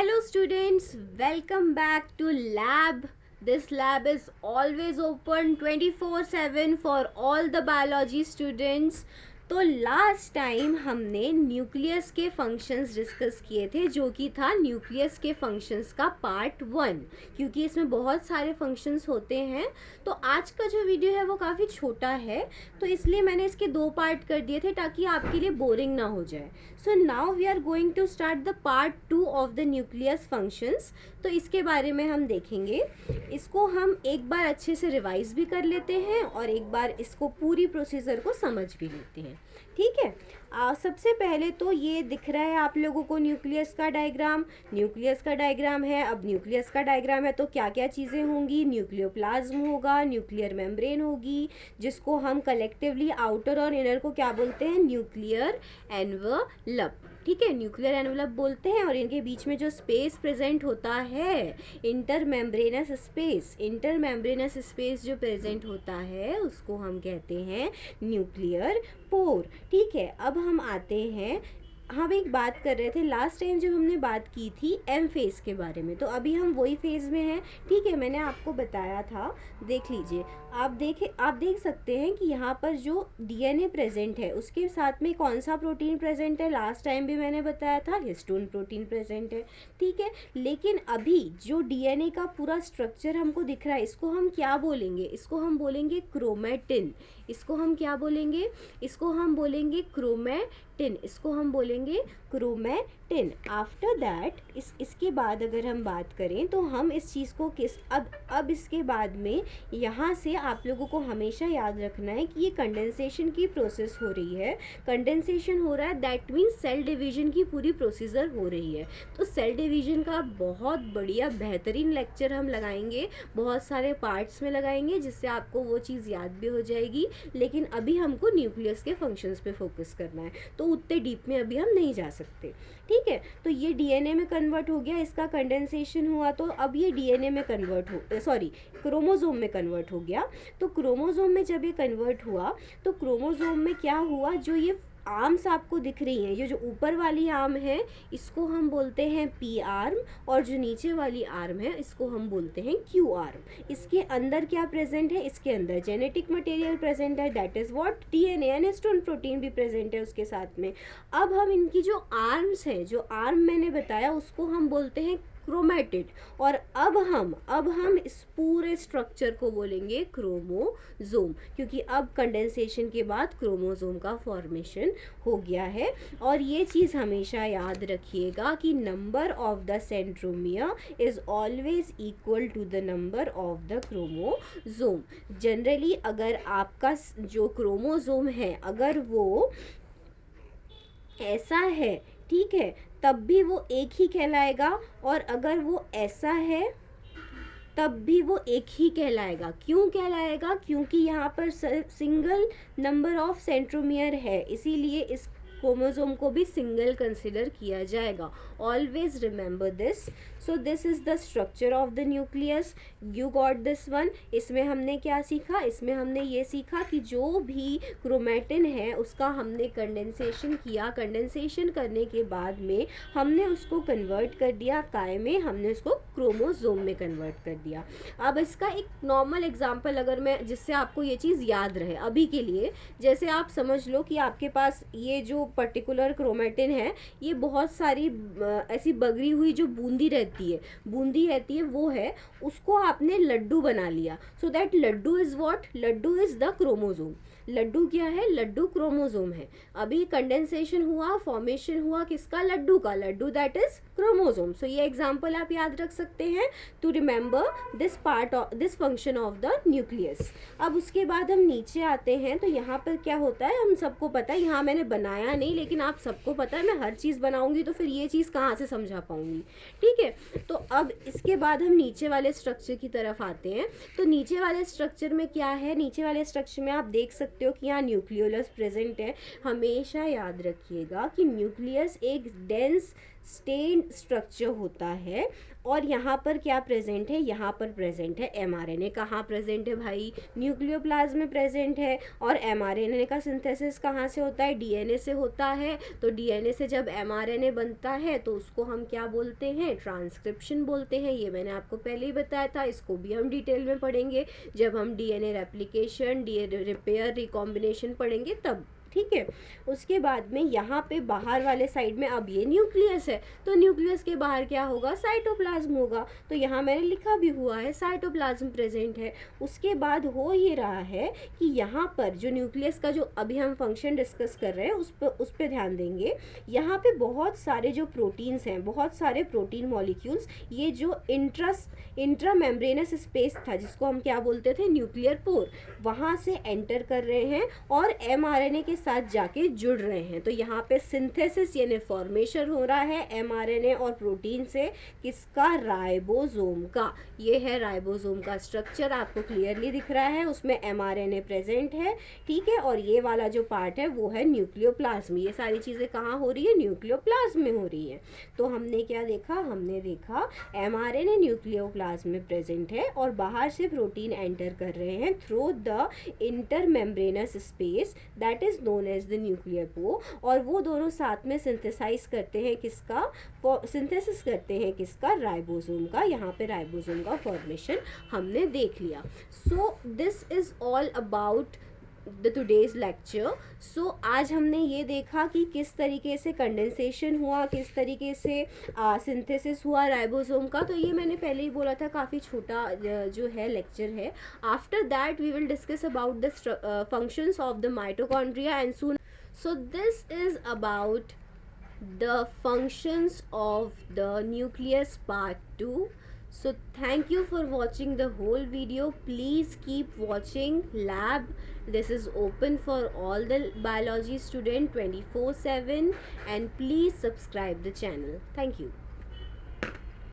Hello students, welcome back to lab. This lab is always open 24/7 for all the biology students. तो last time हमने nucleus के functions discuss किए थे, जो कि था न्यूक्लियस के फंक्शंस का पार्ट 1, क्योंकि इसमें बहुत सारे फंक्शंस होते हैं। तो आज का जो वीडियो है वो काफ़ी छोटा है, तो इसलिए मैंने इसके 2 पार्ट कर दिए थे ताकि आपके लिए बोरिंग ना हो जाए। So now we are going to start the part 2 of the nucleus functions. तो इसके बारे में हम देखेंगे। इसको हम एक बार अच्छे से रिवाइज भी कर लेते हैं और एक बार इसको पूरी प्रोसीजर को समझ भी लेते हैं। ठीक है, सबसे पहले तो ये दिख रहा है आप लोगों को न्यूक्लियस का डायग्राम। न्यूक्लियस का डायग्राम है। अब न्यूक्लियस का डायग्राम है तो क्या क्या चीज़ें होंगी? न्यूक्लियोप्लाज्म होगा, न्यूक्लियर मेम्ब्रेन होगी, जिसको हम कलेक्टिवली आउटर और इनर को क्या बोलते हैं? Nuclear envelope. ठीक है, न्यूक्लियर एनवलप बोलते हैं। और इनके बीच में जो स्पेस प्रेजेंट होता है, इंटरमेम्ब्रेनस स्पेस, इंटरमेम्ब्रेनस स्पेस जो प्रेजेंट होता है उसको हम कहते हैं न्यूक्लियर पोर। ठीक है, अब हम आते हैं, हम एक बात कर रहे थे लास्ट टाइम जब हमने बात की थी एम फेज़ के बारे में, तो अभी हम वही फेज़ में हैं। ठीक है, मैंने आपको बताया था, देख लीजिए, आप देख सकते हैं कि यहाँ पर जो डीएनए प्रेजेंट है उसके साथ में कौन सा प्रोटीन प्रेजेंट है? लास्ट टाइम भी मैंने बताया था, हिस्टोन प्रोटीन प्रेजेंट है। ठीक है, लेकिन अभी जो डीएनए का पूरा स्ट्रक्चर हमको दिख रहा है, इसको हम क्या बोलेंगे? इसको हम बोलेंगे क्रोमेटिन। इसको हम क्या बोलेंगे? इसको हम बोलेंगे क्रोमेटिन। इसको हम बोलेंगे क्रोमेटिन। आफ्टर दैट इसके बाद अगर हम बात करें तो हम इस चीज़ को अब इसके बाद में यहाँ से आप लोगों को हमेशा याद रखना है कि ये कंडेंसेशन की प्रोसेस हो रही है। कंडेंसेशन हो रहा है, दैट मीन्स सेल डिवीजन की पूरी प्रोसीजर हो रही है। तो सेल डिवीजन का बहुत बढ़िया बेहतरीन लेक्चर हम लगाएंगे, बहुत सारे पार्ट्स में लगाएंगे, जिससे आपको वो चीज़ याद भी हो जाएगी। लेकिन अभी हमको न्यूक्लियस के फंक्शंस पे फोकस करना है, तो उतने डीप में अभी हम नहीं जा सकते। ठीक है, तो ये डीएनए में कन्वर्ट हो गया, इसका कंडेंसेशन हुआ, तो अब ये डीएनए में कन्वर्ट हो, सॉरी, क्रोमोसोम में कन्वर्ट हो गया। तो क्रोमोसोम में जब ये कन्वर्ट हुआ तो क्रोमोसोम में क्या हुआ? जो ये आर्म्स आपको दिख रही हैं, ये जो ऊपर वाली आर्म है इसको हम बोलते हैं पी आर्म, और जो नीचे वाली आर्म है इसको हम बोलते हैं क्यू आर्म। इसके अंदर क्या प्रेजेंट है? इसके अंदर जेनेटिक मटेरियल प्रेजेंट है, that is what? DNA and histone protein भी प्रेजेंट है उसके साथ में। अब हम इनकी जो आर्म्स हैं, जो आर्म मैंने बताया उसको हम बोलते हैं क्रोमेटिड। और अब हम इस पूरे स्ट्रक्चर को बोलेंगे क्रोमोसोम, क्योंकि अब कंडेंसेशन के बाद क्रोमोसोम का फॉर्मेशन हो गया है। और ये चीज़ हमेशा याद रखिएगा कि number of the centromere is always equal to the number of the chromosome. Generally अगर आपका जो क्रोमोसोम है अगर वो ऐसा है, ठीक है, तब भी वो एक ही कहलाएगा, और अगर वो ऐसा है तब भी वो एक ही कहलाएगा। क्यों कहलाएगा? क्योंकि यहाँ पर सिंगल नंबर ऑफ सेंट्रोमियर है, इसीलिए इस क्रोमोसोम को भी सिंगल कंसिडर किया जाएगा। Always remember this. So this is the structure of the nucleus. You got this one. इसमें हमने क्या सीखा? इसमें हमने ये सीखा कि जो भी क्रोमेटिन है उसका हमने कंडेंसेशन किया, कंडेंसेशन करने के बाद में हमने उसको कन्वर्ट कर दिया काय में, हमने उसको क्रोमोसोम में कन्वर्ट कर दिया। अब इसका एक नॉर्मल एग्जांपल अगर मैं, जिससे आपको ये चीज़ याद रहे अभी के लिए, जैसे आप समझ लो कि आपके पास ये जो पर्टिकुलर क्रोमेटिन है, ये बहुत सारी ऐसी बगड़ी हुई जो बूंदी रहती है वो है, उसको आपने लड्डू बना लिया। So that laddu is what? Laddu is the chromosome. लड्डू क्या है? लड्डू क्रोमोसोम है। अभी कंडेंसेशन हुआ, फॉर्मेशन हुआ किसका? लड्डू का। Laddu that is chromosome. So ये एग्जांपल आप याद रख सकते हैं to remember this part of this function of the nucleus. अब उसके बाद हम नीचे आते हैं, तो यहाँ पर क्या होता है हम सबको पता है, यहाँ मैंने बनाया नहीं लेकिन आप सबको पता है, मैं हर चीज़ बनाऊंगी तो फिर ये चीज़ कहाँ से समझा पाऊंगी? ठीक है, तो अब इसके बाद हम नीचे वाले स्ट्रक्चर की तरफ आते हैं। तो नीचे वाले स्ट्रक्चर में क्या है? नीचे वाले स्ट्रक्चर में आप देख सकते हो कि यहाँ न्यूक्लियोलस प्रेजेंट है। हमेशा याद रखिएगा कि न्यूक्लियस एक डेंस स्टेन स्ट्रक्चर होता है। और यहाँ पर क्या प्रेजेंट है, यहाँ पर प्रेजेंट है एमआरएनए। कहाँ प्रेजेंट है भाई, न्यूक्लियोप्लाज्म में प्रेजेंट है। और एमआरएनए का सिंथेसिस कहाँ से होता है, डीएनए से होता है। तो डीएनए से जब एमआरएनए बनता है तो उसको हम क्या बोलते हैं, ट्रांसक्रिप्शन बोलते हैं। ये मैंने आपको पहले ही बताया था, इसको भी हम डिटेल में पढ़ेंगे जब हम DNA replication, DNA repair, recombination पढ़ेंगे तब, ठीक है। उसके बाद में यहाँ पे बाहर वाले साइड में अब ये न्यूक्लियस है, तो न्यूक्लियस के बाहर क्या होगा, साइटोप्लाज्म होगा। तो यहाँ मैंने लिखा भी हुआ है साइटोप्लाज्म प्रेजेंट है। उसके बाद हो ये रहा है कि यहाँ पर जो न्यूक्लियस का जो अभी हम फंक्शन डिस्कस कर रहे हैं उस पर ध्यान देंगे। यहाँ पे बहुत सारे जो प्रोटीन्स हैं, बहुत सारे प्रोटीन मॉलिक्यूल्स, ये जो इंट्रामेम्ब्रेनस स्पेस था जिसको हम क्या बोलते थे, न्यूक्लियर पोर, वहाँ से एंटर कर रहे हैं और एमआरएनए के साथ जाके जुड़ रहे हैं। तो यहाँ पे सिंथेसिस यानी फॉर्मेशन हो रहा है एमआरएनए और प्रोटीन से, किसका, राइबोसोम का। ये है राइबोसोम का स्ट्रक्चर, आपको क्लियरली दिख रहा है, उसमें एमआरएनए प्रेजेंट है, ठीक है। और ये वाला जो पार्ट है वो है न्यूक्लियोप्लाज्म। ये सारी चीज़ें कहाँ हो रही है, न्यूक्लियोप्लाज्म में हो रही है। तो हमने क्या देखा, हमने देखा एमआरएनए न्यूक्लियोप्लाज्म में प्रेजेंट है और बाहर से प्रोटीन एंटर कर रहे हैं through the intermembranous space that is known as the nuclear pore. और वो दोनों साथ में सिंथेसाइज करते हैं किसका, सिंथेसिस करते हैं किसका, राइबोसोम का। यहाँ पे राइबोसोम का फॉर्मेशन हमने देख लिया। So this is all about the today's lecture. सो आज हमने ये देखा कि किस तरीके से कंडेंसेशन हुआ, किस तरीके से सिंथेसिस हुआ राइबोसोम का। तो ये मैंने पहले ही बोला था, काफ़ी छोटा जो है लेक्चर है। After that we will discuss about the functions of the mitochondria and soon. So this is about the functions of the nucleus part 2. So thank you for watching the whole video. Please keep watching lab. This is open for all the biology student 24/7, and please subscribe the channel. Thank you.